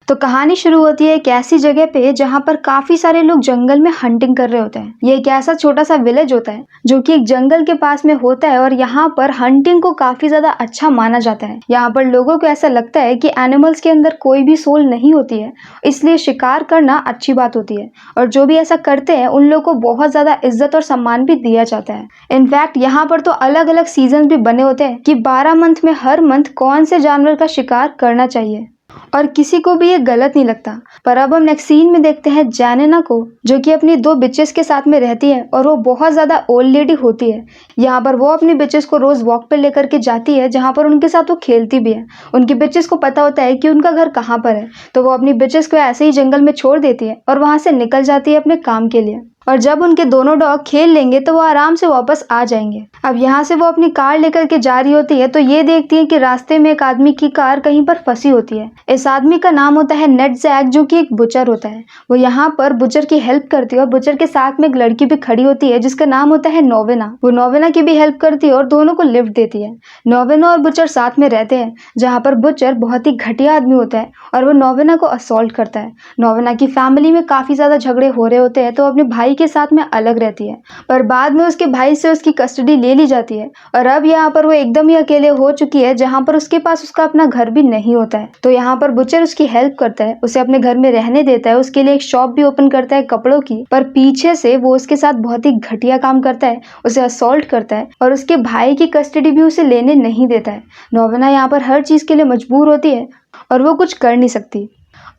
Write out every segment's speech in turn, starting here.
तो कहानी शुरू होती है एक ऐसी जगह पे जहाँ पर काफी सारे लोग जंगल में हंटिंग कर रहे होते हैं। ये एक ऐसा छोटा सा विलेज होता है जो कि एक जंगल के पास में होता है और यहाँ पर हंटिंग को काफी ज्यादा अच्छा माना जाता है। यहाँ पर लोगों को ऐसा लगता है कि एनिमल्स के अंदर कोई भी सोल नहीं होती है, इसलिए शिकार करना अच्छी बात होती है और जो भी ऐसा करते हैं उन लोगों को बहुत ज्यादा इज्जत और सम्मान भी दिया जाता है। इनफैक्ट यहाँ पर तो अलग अलग सीजन भी बने होते हैं कि 12 मंथ में हर मंथ कौन से जानवर का शिकार करना चाहिए और किसी को भी ये गलत नहीं लगता। पर अब हम नेक्स्ट सीन में देखते हैं जैनिना को, जो कि अपनी 2 बिचेस के साथ में रहती है और वो बहुत ज्यादा ओल्ड लेडी होती है। यहाँ पर वो अपनी बिचेस को रोज वॉक पे लेकर के जाती है जहाँ पर उनके साथ वो खेलती भी है। उनकी बिचेस को पता होता है कि उनका घर कहाँ पर है, तो वो अपनी बिचेस को ऐसे ही जंगल में छोड़ देती है और वहां से निकल जाती है अपने काम के लिए। और जब उनके दोनों डॉग खेल लेंगे तो वो आराम से वापस आ जाएंगे। अब यहाँ से वो अपनी कार लेकर के जा रही होती है तो ये देखती है कि रास्ते में एक आदमी की कार कहीं पर फंसी होती है। इस आदमी का नाम होता है नेड जैक, जो कि एक बुचर होता है। वो यहाँ पर बुचर की हेल्प करती है और बुचर के साथ में एक लड़की भी खड़ी होती है जिसका नाम होता है नोवेना। वो नोवेना की भी हेल्प करती है और दोनों को लिफ्ट देती है। नोवेना और बुचर साथ में रहते हैं, जहाँ पर बुचर बहुत ही घटिया आदमी होता है और वो नोवेना को असॉल्ट करता है। नोवेना की फैमिली में काफी ज्यादा झगड़े हो रहे होते हैं तो अपने भाई के साथ में अलग रहती है, पर बाद में उसके भाई से उसकी कस्टडी ले ली जाती है और अब यहाँ पर वो एकदम ही अकेले हो चुकी है, जहाँ पर उसके पास उसका अपना घर भी नहीं होता है। तो यहाँ पर बुचर उसकी हेल्प करता है, उसे अपने घर में रहने देता है, उसके लिए एक शॉप भी ओपन करता है कपड़ों की। पर पीछे से वो उसके साथ बहुत ही घटिया काम करता है, उसे असॉल्ट करता है और उसके भाई की कस्टडी भी उसे लेने नहीं देता है। नोवेना यहाँ पर हर चीज के लिए मजबूर होती है और वो कुछ कर नहीं सकती।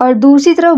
और दूसरी तरफ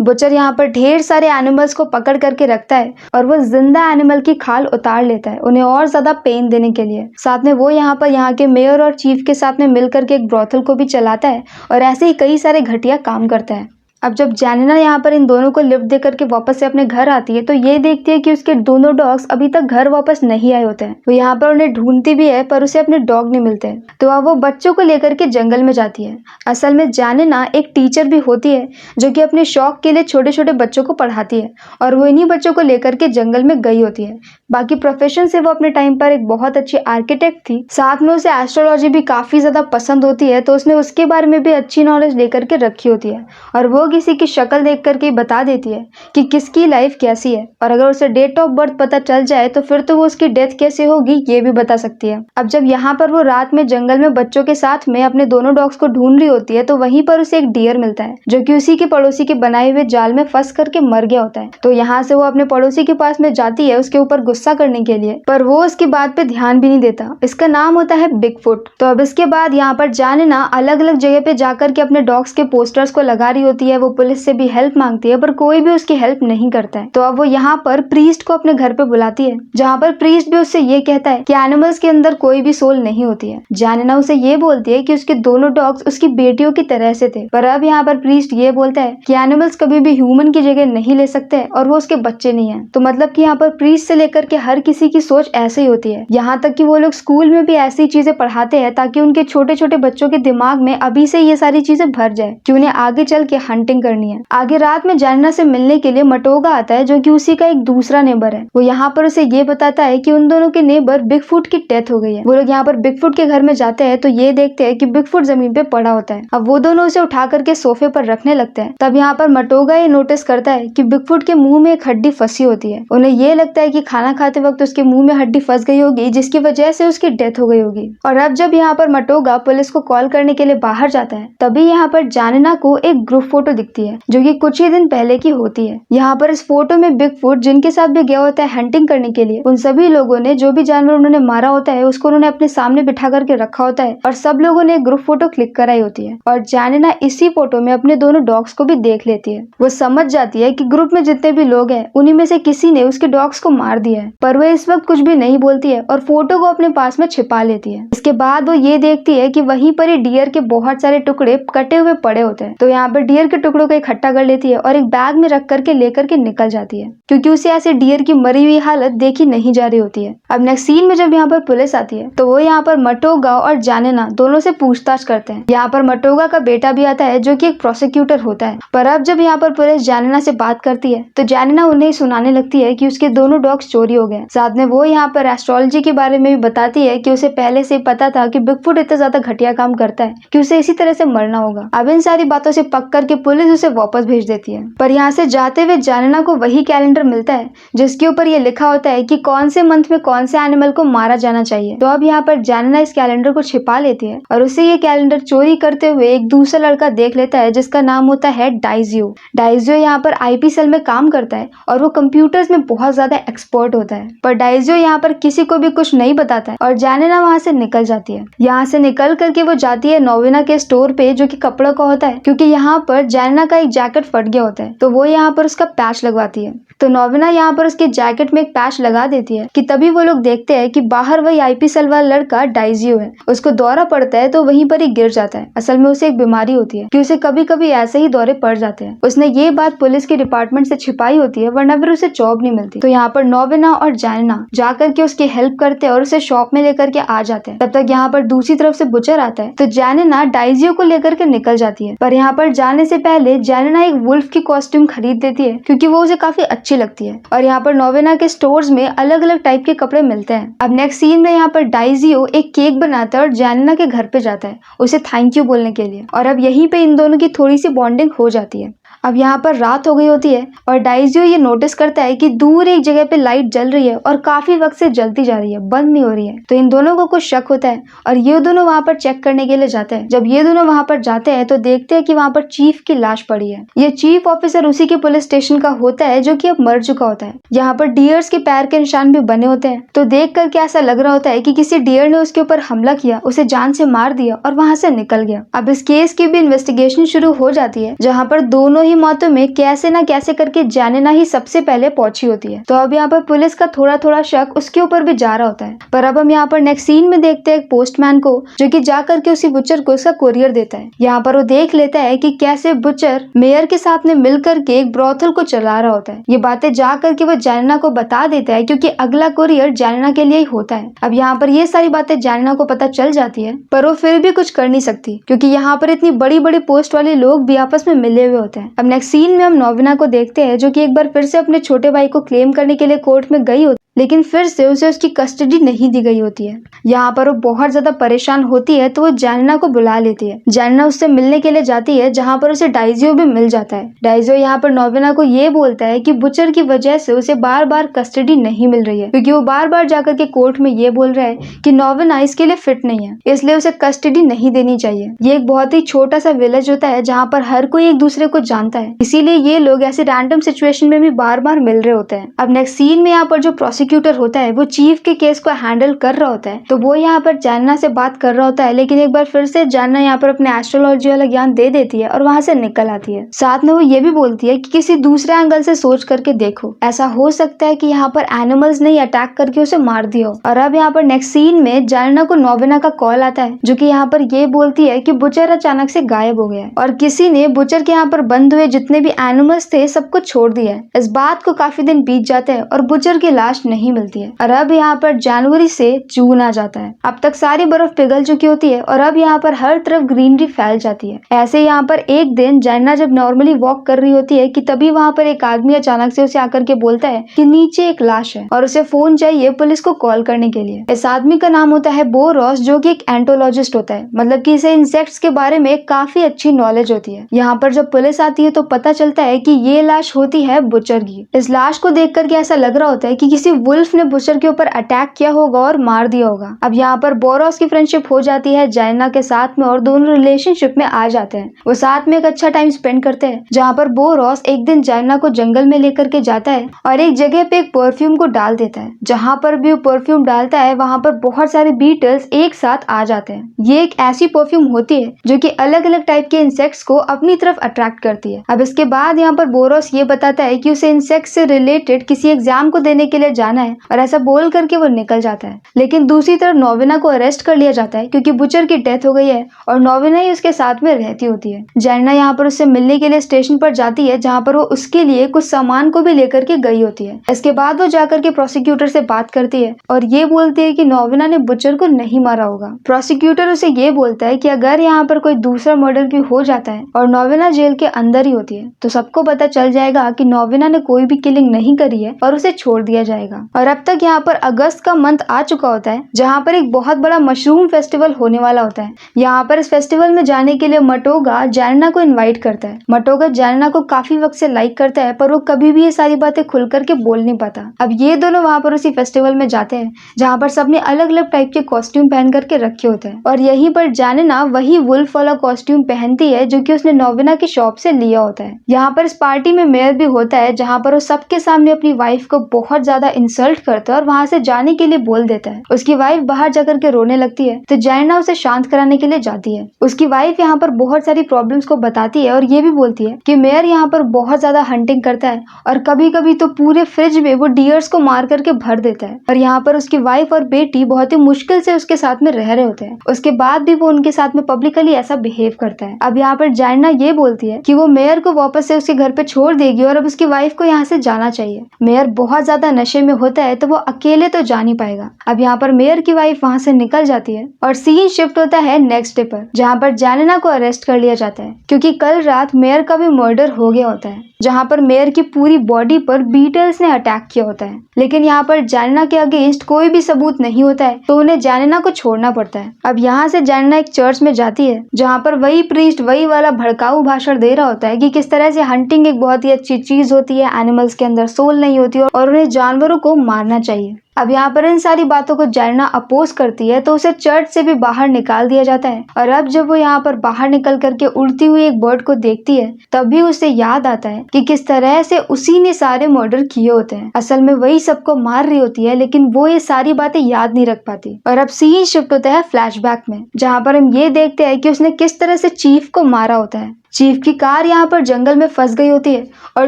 बुचर यहाँ पर ढेर सारे एनिमल्स को पकड़ करके रखता है और वो जिंदा एनिमल की खाल उतार लेता है उन्हें और ज्यादा पेन देने के लिए। साथ में वो यहाँ पर यहाँ के मेयर और चीफ के साथ में मिलकर के एक ब्रोथल को भी चलाता है और ऐसे ही कई सारे घटिया काम करता है। अब जब जैनिना यहाँ पर इन दोनों को लिफ्ट दे करके वापस से अपने घर आती है तो ये देखती है कि उसके दोनों डॉग्स अभी तक घर वापस नहीं आए होते हैं। वो यहाँ पर उन्हें ढूंढती भी है पर उसे अपने डॉग नहीं मिलते, तो अब वो बच्चों को लेकर के जंगल में जाती है। असल में जैनिना एक टीचर भी होती है जो कि अपने शौक के लिए छोटे छोटे बच्चों को पढ़ाती है और वो इन्हीं बच्चों को लेकर के जंगल में गई होती है। बाकी प्रोफेशन से वो अपने टाइम पर एक बहुत अच्छी आर्किटेक्ट थी, साथ में उसे एस्ट्रोलॉजी भी काफी ज्यादा पसंद होती है, तो उसने उसके बारे में भी अच्छी नॉलेज लेकर के रखी होती है और वो किसी की शक्ल देख करके बता देती है कि किसकी लाइफ कैसी है और अगर उसे डेट ऑफ बर्थ पता चल जाए तो फिर तो वो उसकी डेथ कैसे होगी ये भी बता सकती है। अब जब यहाँ पर वो रात में जंगल में बच्चों के साथ में अपने दोनों डॉग्स को ढूंढ रही होती है तो वहीं पर उसे एक डियर मिलता है जो कि उसी के पड़ोसी के बनाए हुए जाल में फंस करके मर गया होता है। तो यहाँ से वो अपने पड़ोसी के पास में जाती है उसके ऊपर गुस्सा करने के लिए, पर वो उसकी बात पे ध्यान भी नहीं देता। इसका नाम होता है बिगफुट। तो अब इसके बाद यहाँ पर जैनिना अलग अलग जगह पे जाकर के अपने डॉग्स के पोस्टर्स को लगा रही होती है। वो पुलिस से भी हेल्प मांगती है पर कोई भी उसकी हेल्प नहीं करता है। तो अब वो यहाँ पर प्रीस्ट को अपने घर पे बुलाती है, जहाँ पर प्रीस्ट भी उससे ये कहता है कि एनिमल्स के अंदर कोई भी सोल नहीं होती है। जैनिना उसे ये बोलती है कि उसके दोनों डॉग्स उसकी बेटियों की तरह से थे, पर अब यहाँ पर प्रीस्ट ये बोलता है कि एनिमल्स कभी भी ह्यूमन की जगह नहीं ले सकते और वो उसके बच्चे नहीं है। तो मतलब कि यहाँ पर प्रीस्ट से लेकर के हर किसी की सोच ऐसे ही होती है, यहाँ तक कि वो लोग स्कूल में भी ऐसी चीजें पढ़ाते हैं ताकि उनके छोटे छोटे बच्चों के दिमाग में अभी से ये सारी चीजें भर जाए कि उन्हें आगे चल के हंटिंग करनी है। आगे रात में जैनिना से मिलने के लिए मटोगा आता है जो कि उसी का एक दूसरा नेबर है। वो यहाँ पर उसे ये बताता है कि उन दोनों के नेबर बिगफुट की डेथ हो गई है। वो लोग यहाँ पर बिगफुट के घर में जाते हैं तो ये देखते हैं कि बिगफुट जमीन पे पड़ा होता है। अब वो दोनों उसे उठा करके सोफे पर रखने लगते हैं। तब यहाँ पर मटोगा ये नोटिस करता है कि बिगफुट के मुंह में एक हड्डी फंसी होती है। उन्हें ये लगता है कि खाना खाते वक्त उसके मुंह में हड्डी फंस गई होगी जिसकी वजह से उसकी डेथ हो गई होगी। और अब जब यहाँ पर मटोगा पुलिस को कॉल करने के लिए बाहर जाता है तभी यहाँ पर जैनिना को एक ग्रुप फोटो दिखती है जो कि कुछ ही दिन पहले की होती है। यहाँ पर इस फोटो में बिगफुट जिनके साथ भी गया होता है हंटिंग करने के लिए, उन सभी लोगों ने जो भी जानवर उन्होंने मारा होता है उसको उन्होंने अपने सामने बिठा करके रखा होता है और सब लोगों ने एक ग्रुप फोटो क्लिक कराई होती है। और जैनिना इसी फोटो में अपने दोनों डॉग्स को भी देख लेती है। वो समझ जाती है कि ग्रुप में जितने भी लोग हैं उन्हीं में से किसी ने उसके डॉग्स को मार दिया है, पर वो इस वक्त कुछ भी नहीं बोलती है और फोटो को अपने पास में छिपा लेती है। इसके बाद वो ये देखती है कि वहीं पर ही डियर के बहुत सारे टुकड़े कटे हुए पड़े होते हैं। तो यहाँ पर डियर के टुकड़ों को इकट्ठा कर लेती है और एक बैग में रख करके लेकर के निकल जाती है, क्योंकि उसे ऐसे डियर की मरी हुई हालत देखी नहीं जा रही होती है। अब नेक्स्ट सीन में जब यहाँ पर पुलिस आती है तो वो यहाँ पर मटोगा और जैनिना दोनों से पूछताछ करते हैं। यहाँ पर मटोगा का बेटा भी आता है जो कि एक प्रोसिक्यूटर होता है। पर अब जब यहाँ पर पुलिस जैनिना से बात करती है तो जैनिना उन्हें सुनाने लगती है कि उसके दोनों डॉग्स चोरी हो गए। साथ में वो यहाँ पर एस्ट्रोलॉजी के बारे में भी बताती है कि उसे पहले से पता था कि बिगफुट इतना ज्यादा घटिया काम करता है कि उसे इसी तरह से मरना होगा। अब इन सारी बातों से पक करके पुलिस उसे वापस भेज देती है। पर यहाँ से जाते हुए जानिना को वही कैलेंडर मिलता है जिसके ऊपर ये लिखा होता है कि कौन से मंथ में कौन से एनिमल को मारा जाना चाहिए। तो अब यहाँ पर जानिना इस कैलेंडर को छिपा लेती है और उसे ये कैलेंडर चोरी करते हुए एक दूसरा लड़का देख लेता है जिसका नाम होता है डाइजियो। डाइजियो यहाँ पर आईपी सेल में काम करता है और वो कंप्यूटर्स में बहुत ज्यादा एक्सपर्ट होता है। पर डाइजियो यहाँ पर किसी को भी कुछ नहीं बताता है और जानिना वहाँ से निकल जाती है। यहाँ से निकल करके वो जाती है नोविना के स्टोर पे जो कि कपड़ों का होता है, क्योंकि यहाँ पर जानिना का एक जैकेट फट गया होता है। तो वो यहाँ पर उसका पैच लगवाती है। तो नोविना यहाँ पर उसके जैकेट में एक पैच लगा देती है कि तभी वो लोग देखते हैं कि बाहर वही आईपी सेल वाला लड़का डाइजियो है। उसको दौरा पड़ता है तो वहीं पर ही गिर जाता है। असल में उसे एक बीमारी होती है कि उसे कभी कभी ऐसे ही दौरे पड़ जाते हैं। उसने ये बात पुलिस के डिपार्टमेंट से छिपाई होती है, वरना फिर उसे जॉब नहीं मिलती। तो यहाँ पर नोविना और जानिना जाकर के उसकी हेल्प करते हैं और उसे शॉप में लेकर के आ जाते हैं। तब तक यहाँ पर दूसरी तरफ से बुचर आता है तो जानिना डाइजियो को लेकर के निकल जाती है। पर यहाँ पर जाने से पहले जानिना एक वुल्फ की कॉस्ट्यूम खरीद लेती है क्योंकि वो उसे काफी अच्छी लगती है। और यहाँ पर नोविना के स्टोर्स में अलग अलग टाइप के कपड़े मिलते हैं। अब नेक्स्ट सीन में यहाँ पर डाइजियो एक केक बनाता है और जानिना के घर पे जाता है उसे थैंक यू बोलने के लिए। और अब यहीं पे इन दोनों की थोड़ी सी बॉन्डिंग हो जाती है। अब यहाँ पर रात हो गई होती है और डाइजियो ये नोटिस करता है कि दूर एक जगह पे लाइट जल रही है और काफी वक्त से जलती जा रही है, बंद नहीं हो रही है। तो इन दोनों को कुछ शक होता है और ये दोनों वहाँ पर चेक करने के लिए जाते हैं। जब ये दोनों वहाँ पर जाते हैं तो देखते हैं कि वहाँ पर चीफ की लाश पड़ी है। ये चीफ ऑफिसर उसी के पुलिस स्टेशन का होता है जो कि अब मर चुका होता है। यहाँ पर डियर्स के पैर के निशान भी बने होते हैं। तो देख करके ऐसा लग रहा होता है कि किसी डियर ने उसके ऊपर हमला किया, उसे जान से मार दिया और वहाँ से निकल गया। अब इस केस की भी इन्वेस्टिगेशन शुरू हो जाती है जहाँ पर दोनों ही मौतों में कैसे ना कैसे करके जानिना ही सबसे पहले पहुंची होती है। तो अब यहाँ पर पुलिस का थोड़ा थोड़ा शक उसके ऊपर भी जा रहा होता है। पर अब हम यहाँ पर नेक्स्ट सीन में देखते हैं एक पोस्टमैन को जो कि जा करके उसी बुचर को उसका कोरियर देता है। यहाँ पर वो देख लेता है कि कैसे बुचर मेयर के साथ में मिलकर के एक ब्रोथल को चला रहा होता है। ये बातें जा करके वो जानिना को बता देता है क्योंकि अगला कोरियर जानिना के लिए ही होता है। अब यहाँ पर ये सारी बातें जानिना को पता चल जाती है पर वो फिर भी कुछ कर नहीं सकती क्योंकि यहाँ पर इतनी बड़ी बड़ी पोस्ट वाले लोग भी आपस में मिले हुए होते हैं। अब नेक्स्ट सीन में हम नोविना को देखते हैं जो कि एक बार फिर से अपने छोटे भाई को क्लेम करने के लिए कोर्ट में गई होती है, लेकिन फिर से उसे उसकी कस्टडी नहीं दी गई होती है। यहाँ पर वो बहुत ज्यादा परेशान होती है तो वो जानिना को बुला लेती है। जानिना उससे मिलने के लिए जाती है जहाँ पर उसे डाइजियो भी मिल जाता है। डाइजियो यहाँ पर नोविना को ये बोलता है कि बुचर की वजह से उसे बार बार कस्टडी नहीं मिल रही है क्योंकि वो बार बार जाकर के कोर्ट में ये बोल रहा है कि नोविना इसके लिए फिट नहीं है, इसलिए उसे कस्टडी नहीं देनी चाहिए। ये एक बहुत ही छोटा सा विलेज होता है जहाँ पर हर कोई एक दूसरे को जानता है, इसीलिए ये लोग ऐसे रैंडम सिचुएशन में भी बार बार मिल रहे होते हैं। अब नेक्स्ट सीन में यहाँ पर जो प्रोसिक्यूटर होता है वो चीफ के केस को हैंडल कर रहा होता है तो वो यहाँ पर जानिना से बात कर रहा होता है, लेकिन एक बार फिर से जानिना यहाँ पर अपने एस्ट्रोलॉजी वाला ज्ञान दे देती है और वहां से निकल आती है। साथ में वो ये भी बोलती है कि किसी दूसरे एंगल से सोच करके देखो, ऐसा हो सकता है कि यहाँ पर एनिमल्स ने अटैक करके उसे मार दिया हो। और अब यहाँ पर नेक्स्ट सीन में जानिना को नोविना का कॉल आता है जो कि यहाँ पर ये बोलती है कि बुचर अचानक से गायब हो गया है और किसी ने बुचर के यहाँ पर बंद हुए जितने भी एनिमल्स थे सबको छोड़ दिया है। इस बात को काफी दिन बीत जाते हैं और बुचर की लाश नहीं मिलती है। और अब यहाँ पर जनवरी से जून आ जाता है। अब तक सारी बर्फ पिघल चुकी होती है और अब यहाँ पर हर तरफ ग्रीनरी फैल जाती है। ऐसे यहाँ पर एक दिन जानिना जब नॉर्मली वॉक कर रही होती है कि तभी वहाँ पर एक आदमी अचानक से उसे आकर के बोलता है कि नीचे एक लाश है और उसे फोन चाहिए पुलिस को कॉल करने के लिए। इस आदमी का नाम होता है बो रॉस जो कि एक एंटोलॉजिस्ट होता है, मतलब कि इसे इंसेक्ट्स के बारे में काफी अच्छी नॉलेज होती है। यहाँ पर जब पुलिस आती है तो पता चलता है कि ये लाश होती है बुचर की। इस लाश को देख करके ऐसा लग रहा होता है कि किसी वुल्फ ने बुचर के ऊपर अटैक किया होगा और मार दिया होगा। अब यहाँ पर बोरॉस की फ्रेंडशिप हो जाती है जानिना के साथ में और दोनों रिलेशनशिप में आ जाते हैं। वो साथ में एक अच्छा टाइम स्पेंड करते हैं जहाँ पर बोरॉस एक दिन जानिना को जंगल में लेकर के जाता है और एक जगह पे एक परफ्यूम को डाल देता है। जहाँ पर भी वो परफ्यूम डालता है वहाँ पर बहुत सारे बीटल्स एक साथ आ जाते हैं। ये एक ऐसी परफ्यूम होती है जो कि अलग अलग टाइप के इंसेक्ट्स को अपनी तरफ अट्रैक्ट करती है। अब इसके बाद यहाँ पर बोरॉस ये बताता है कि उसे इंसेक्ट से रिलेटेड किसी एग्जाम को देने के लिए जाना है और ऐसा बोल करके वो निकल जाता है। लेकिन दूसरी तरफ नोविना को अरेस्ट कर लिया जाता है क्योंकि बुचर की डेथ हो गई है और नोविना ही उसके साथ में रहती होती है। जानिना यहाँ पर उससे मिलने के लिए स्टेशन पर जाती है जहाँ पर वो उसके लिए कुछ सामान को भी लेकर के गई होती है। इसके बाद वो जाकर के प्रोसिक्यूटर से बात करती है और ये बोलती है कि नोविना ने बुचर को नहीं मारा होगा। प्रोसिक्यूटर उसे ये बोलता है कि अगर यहाँ पर कोई दूसरा मर्डर भी हो जाता है और नोविना जेल के अंदर ही होती है तो सबको पता चल जाएगा कि नोविना ने कोई भी किलिंग नहीं करी है और उसे छोड़ दिया जाएगा। और अब तक यहाँ पर अगस्त का मंथ आ चुका होता है जहाँ पर एक बहुत बड़ा मशरूम फेस्टिवल होने वाला होता है। यहाँ पर इस फेस्टिवल में जाने के लिए मटोगा जैनना को इनवाइट करता है। मटोगा जैनना को काफी वक्त से लाइक करता है पर वो कभी भी ये सारी बातें खुल करके बोल नहीं पाता। अब ये दोनों वहाँ पर उसी फेस्टिवल में जाते हैं जहाँ पर सबने अलग अलग टाइप के कॉस्ट्यूम पहन करके रखे होते हैं और यहीं पर जैनना वही वुल्फ वाला कॉस्ट्यूम पहनती है जो कि उसने नोवेना की शॉप से लिया होता है। यहाँ पर इस पार्टी में मेयर भी होता है जहाँ पर वो सबके सामने अपनी वाइफ को बहुत ज्यादा इंसल्ट करता है और वहाँ से जाने के लिए बोल देता है। उसकी वाइफ बाहर जाकर के रोने लगती है तो जैनना उसे शांत कराने के लिए जाती है। उसकी वाइफ यहाँ पर बहुत सारी प्रॉब्लम्स को बताती है और ये भी बोलती है कि मेयर यहाँ पर बहुत ज्यादा हंटिंग करता है और कभी कभी तो पूरे फ्रिज में वो डियर्स को मार करके भर देता है और यहाँ पर उसकी वाइफ और बेटी बहुत ही मुश्किल से उसके साथ में रह रहे होते हैं। उसके बाद भी वो उनके साथ में पब्लिकली ऐसा बिहेव करता है। अब यहाँ पर जैनना ये बोलती है कि वो मेयर को वापस से उसके घर पे छोड़ देगी और अब उसकी वाइफ को यहाँ से जाना चाहिए। मेयर बहुत ज्यादा नशे में होता है तो वो अकेले तो जा नहीं पाएगा। अब यहाँ पर मेयर की वाइफ वहाँ से निकल जाती है और सीन शिफ्ट होता है नेक्स्ट डे पर जहाँ पर जैनना को अरेस्ट कर लिया जाता है क्योंकि कल रात मेयर का भी मर्डर हो गया होता है जहाँ पर मेयर की पूरी बॉडी पर बीटल्स ने अटैक किया होता है। लेकिन यहाँ पर जैनना के अगेंस्ट कोई भी सबूत नहीं होता है तो उन्हें जैनना को छोड़ना पड़ता है। अब यहाँ से जैनना एक चर्च में जाती है जहाँ पर वही प्रीस्ट वही वाला भड़काऊ भाषण दे रहा होता है कि किस तरह से हंटिंग एक बहुत ही अच्छी चीज होती है, एनिमल्स के अंदर सोल नहीं होती और उन्हें जानवरों को मारना चाहिए। अब यहाँ पर इन सारी बातों को जैनना अपोज करती है तो उसे चर्च से भी बाहर निकाल दिया जाता है और अब जब वो यहाँ पर बाहर निकल करके उड़ती हुई एक बर्ड को देखती है तब भी उसे याद आता है कि किस तरह से उसी ने सारे मर्डर किए होते हैं। असल में वही सबको मार रही होती है लेकिन वो ये सारी बातें याद नहीं रख पाती। और अब सीन शिफ्ट होता है फ्लैशबैक में जहाँ पर हम ये देखते हैं कि उसने किस तरह से चीफ को मारा होता है। चीफ की कार यहाँ पर जंगल में फंस गई होती है और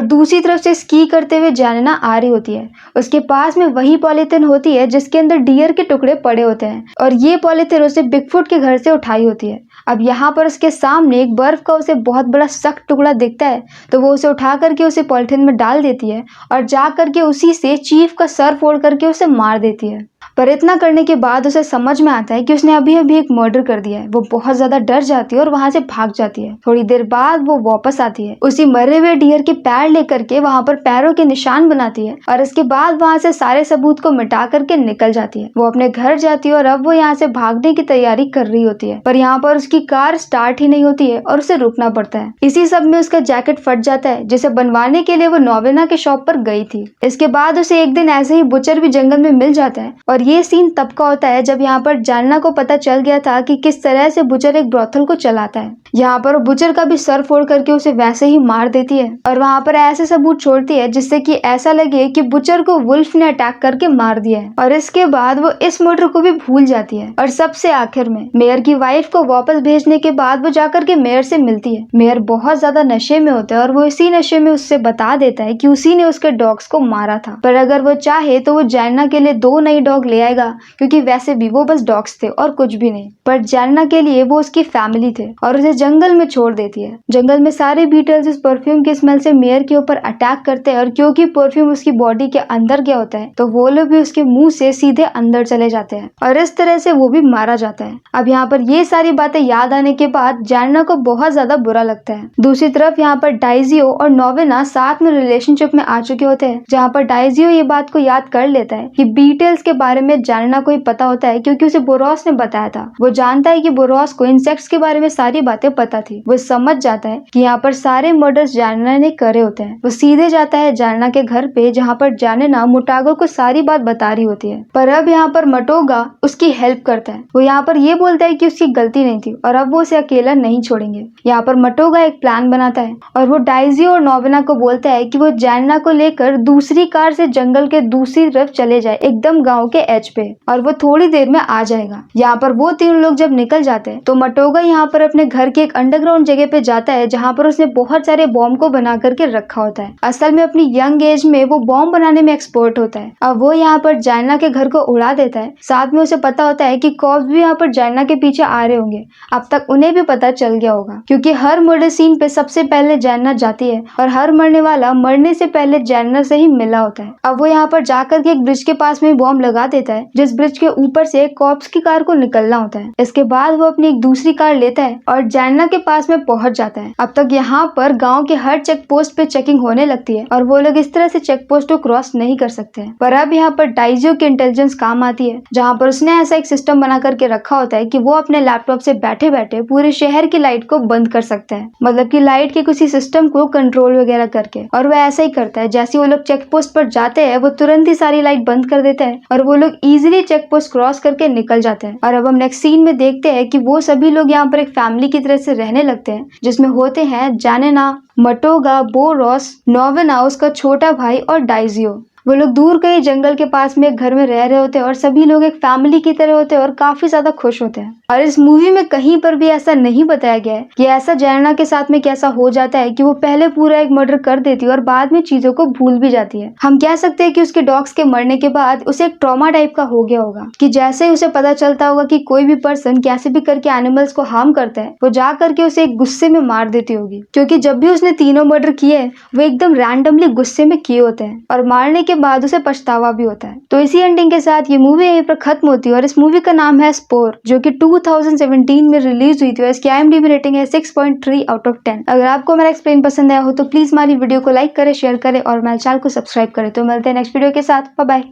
दूसरी तरफ से स्की करते हुए जैनना आ रही होती है। उसके पास में वही पॉलीथिन होती है जिसके अंदर डियर के टुकड़े पड़े होते हैं और ये पॉलीथिन उसे बिगफुट के घर से उठाई होती है। अब यहाँ पर उसके सामने एक बर्फ का उसे बहुत बड़ा सख्त टुकड़ा दिखता है तो वो उसे उठा करके उसे पॉलीथिन में डाल देती है और जा करके उसी से चीफ का सर फोड़ करके उसे मार देती है। पर इतना करने के बाद उसे समझ में आता है कि उसने अभी अभी एक मर्डर कर दिया है। वो बहुत ज्यादा डर जाती है और वहां से भाग जाती है। थोड़ी देर बाद वो वापस आती है उसी मरे हुए डियर के पैर लेकर के वहां पर पैरों के निशान बनाती है और इसके बाद वहां से सारे सबूत को मिटा करके निकल जाती है। वो अपने घर जाती है और अब वो यहाँ से भागने की तैयारी कर रही होती है पर यहाँ पर उसकी कार स्टार्ट ही नहीं होती है और उसे रुकना पड़ता है। इसी सब में उसका जैकेट फट जाता है जिसे बनवाने के लिए वो नोवेना के शॉप पर गई थी। इसके बाद उसे एक दिन ऐसे ही बुचर भी जंगल में मिल जाता है और ये सीन तब का होता है जब यहाँ पर जैनना को पता चल गया था कि किस तरह से बुचर एक ब्रोथल को चलाता है। यहाँ पर बुचर का भी सर फोड़ करके उसे वैसे ही मार देती है और वहाँ पर ऐसे सबूत छोड़ती है जिससे कि ऐसा लगे कि बुचर को वुल्फ ने अटैक करके मार दिया है। और इसके बाद वो इस मर्डर को भी भूल जाती है और सबसे आखिर में मेयर की वाइफ को वापस भेजने के बाद वो जाकर के मेयर से मिलती है। मेयर बहुत ज्यादा नशे में होता है और वो इसी नशे में उससे बता देता है कि उसी ने उसके डॉग्स को मारा था पर अगर वो चाहे तो वो जैनना के लिए 2 नई डॉग ले आएगा क्योंकि वैसे भी वो बस डॉग्स थे और कुछ भी नहीं। पर जैनना के लिए वो उसकी फैमिली थे और उसे जंगल में छोड़ देती है। जंगल में सारे बीटल्स इस परफ्यूम की स्मेल से मेयर के ऊपर अटैक करते हैं और क्योंकि परफ्यूम उसकी बॉडी के अंदर गया होता है तो वो लोग भी उसके मुंह से सीधे अंदर चले जाते हैं और इस तरह से वो भी मारा जाता है। अब यहाँ पर ये सारी बातें याद आने के बाद जैनना को बहुत ज्यादा बुरा लगता है। दूसरी तरफ यहाँ पर डाइजियो और नोवेना साथ में रिलेशनशिप में आ चुके होते हैं जहाँ पर डाइजियो ये बात को याद कर लेता है कि बीटल्स के बारे में जैनना को पता होता है क्योंकि उसे बोरॉस ने बताया था। वो जानता है कि बोरॉस को इंसेक्ट्स के बारे में सारी बातें पता थी। वो समझ जाता है कि यहाँ पर सारे मर्डर्स जैनना ने करे होते हैं। वो सीधे जाता है जैनना के घर पे जहाँ पर जैनना मुटागो को सारी बात बता रही होती है पर अब यहाँ पर मटोगा उसकी हेल्प करता है। वो यहाँ पर ये बोलता है कि उसकी गलती नहीं थी और अब वो उसे अकेला नहीं छोड़ेंगे। यहाँ पर मटोगा एक प्लान बनाता है और वो डाइजियो और नोवेना को बोलता है कि वो जैनना को लेकर दूसरी कार से जंगल के दूसरी तरफ चले जाए एकदम गाँव के एज पे और वो थोड़ी देर में आ जाएगा। यहाँ पर वो 3 लोग जब निकल जाते हैं तो मटोगा यहाँ पर अपने घर के एक अंडरग्राउंड जगह पे जाता है जहाँ पर उसने बहुत सारे बॉम्ब को बना करके रखा होता है। असल में अपनी यंग एज में वो बॉम्ब बनाने में एक्सपर्ट होता है। अब वो यहाँ पर जैनना के घर को उड़ा देता है। साथ में उसे पता होता है कि कॉप्स भी यहाँ पर जैनना के पीछे आ रहे होंगे। अब तक उन्हें भी पता चल गया होगा क्योंकि हर मर्डर सीन पे सबसे पहले जैनना जाती है और हर मरने वाला मरने से पहले जैनना से ही मिला होता है। अब वो यहाँ पर जाकर के एक ब्रिज के पास में बॉम्ब लगा देता है जिस ब्रिज के ऊपर से कॉप्स की कार को निकलना होता है। इसके बाद वो अपनी एक दूसरी कार लेता है और जैना के पास में पहुंच जाता है। अब तक यहाँ पर गांव के हर चेक पोस्ट पे चेकिंग होने लगती है और वो लोग इस तरह से चेक पोस्ट को क्रॉस नहीं कर सकते हैं। पर अब यहाँ पर डाइजियो की इंटेलिजेंस काम आती है, जहाँ पर उसने ऐसा एक सिस्टम बना करके रखा होता है कि वो अपने लैपटॉप से बैठे बैठे पूरे शहर की लाइट को बंद कर सकता है, मतलब कि लाइट के किसी सिस्टम को कंट्रोल वगैरह करके। और वह ऐसा ही करता है, जैसे वो लोग चेक पोस्ट पर जाते हैं वो तुरंत ही सारी लाइट बंद कर देता है और वो लोग इजीली चेक पोस्ट क्रॉस करके निकल जाते हैं। और अब हम नेक्स्ट सीन में देखते हैं कि वो सभी लोग यहाँ पर एक फैमिली की तरह से रहने लगते हैं, जिसमें होते हैं जानेना, मटोगा, बोरोस, नोवेना उसका छोटा भाई और डाइजियो। वो लोग दूर कहीं जंगल के पास में एक घर में रह रहे होते हैं और सभी लोग एक फैमिली की तरह होते हैं और काफी ज्यादा खुश होते हैं। और इस मूवी में कहीं पर भी ऐसा नहीं बताया गया है कि ऐसा जैना के साथ में कैसा हो जाता है कि वो पहले पूरा एक मर्डर कर देती है और बाद में चीजों को भूल भी जाती है। हम कह सकते हैं कि उसके डॉग्स के मरने के बाद उसे एक ट्रॉमा टाइप का हो गया होगा कि जैसे ही उसे पता चलता होगा कि कोई भी पर्सन कैसे भी करके एनिमल्स को हार्म करता है, वो जा करके उसे एक गुस्से में मार देती होगी, क्योंकि जब भी उसने तीनों मर्डर किए वो एकदम रैंडमली गुस्से में किए होते हैं और मारने के बाद उसे पछतावा भी होता है। तो इसी एंडिंग के साथ ये मूवी यहीं पर खत्म होती है और इस मूवी का नाम है स्पोर, जो कि 2017 में रिलीज हुई थी और इसकी IMDb रेटिंग है 6.3 आउट ऑफ 10। अगर आपको मेरा एक्सप्लेन पसंद आया हो तो प्लीज हमारी वीडियो को लाइक करें, शेयर करें और मेरे चैनल को सब्सक्राइब करें। तो मिलते हैं नेक्स्ट वीडियो के साथ। Bye bye.